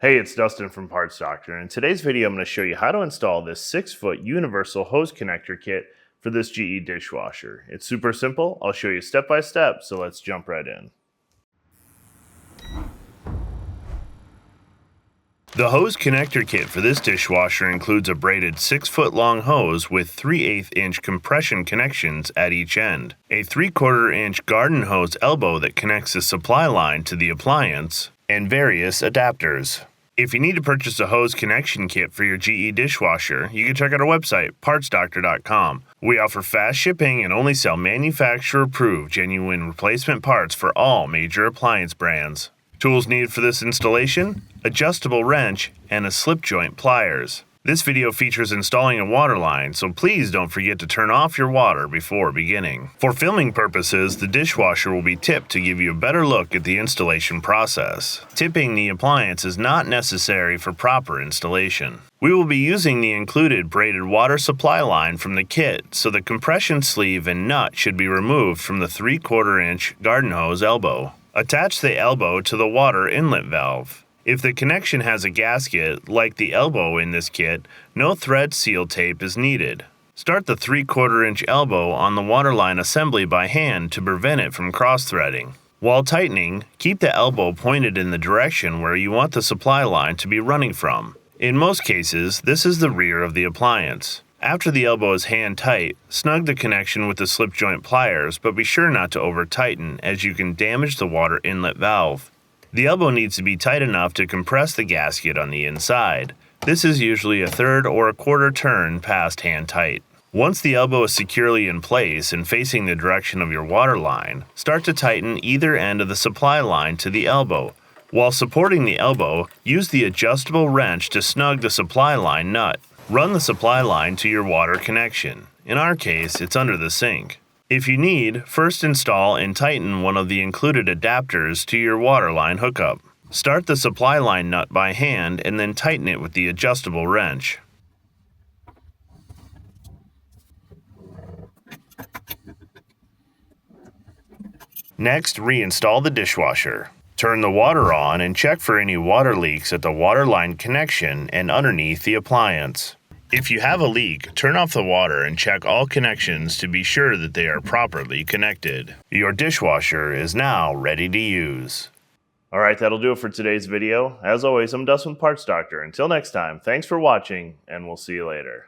Hey, it's Dustin from Parts Doctor, and in today's video I'm going to show you how to install this 6-foot universal hose connector kit for this GE dishwasher. It's super simple. I'll show you step by step, so let's jump right in. The hose connector kit for this dishwasher includes a braided 6-foot long hose with 3/8 inch compression connections at each end, a 3/4 inch garden hose elbow that connects the supply line to the appliance, and various adapters. If you need to purchase a hose connection kit for your GE dishwasher, you can check out our website, partsdoctor.com. We offer fast shipping and only sell manufacturer-approved genuine replacement parts for all major appliance brands. Tools needed for this installation: adjustable wrench and a slip joint pliers. This video features installing a water line, so please don't forget to turn off your water before beginning. For filming purposes, the dishwasher will be tipped to give you a better look at the installation process. Tipping the appliance is not necessary for proper installation. We will be using the included braided water supply line from the kit, so the compression sleeve and nut should be removed from the 3/4 inch garden hose elbow. Attach the elbow to the water inlet valve. If the connection has a gasket, like the elbow in this kit, no thread seal tape is needed. Start the 3/4 inch elbow on the waterline assembly by hand to prevent it from cross-threading. While tightening, keep the elbow pointed in the direction where you want the supply line to be running from. In most cases, this is the rear of the appliance. After the elbow is hand tight, snug the connection with the slip joint pliers, but be sure not to over-tighten, as you can damage the water inlet valve. The elbow needs to be tight enough to compress the gasket on the inside. This is usually a 1/3 or 1/4 turn past hand tight. Once the elbow is securely in place and facing the direction of your water line, start to tighten either end of the supply line to the elbow. While supporting the elbow, use the adjustable wrench to snug the supply line nut. Run the supply line to your water connection. In our case, it's under the sink. If you need, first install and tighten one of the included adapters to your waterline hookup. Start the supply line nut by hand and then tighten it with the adjustable wrench. Next, reinstall the dishwasher. Turn the water on and check for any water leaks at the waterline connection and underneath the appliance. If you have a leak, turn off the water and check all connections to be sure that they are properly connected. Your dishwasher is now ready to use. Alright, that'll do it for today's video. As always, I'm Dustin with Parts Doctor. Until next time, thanks for watching, and we'll see you later.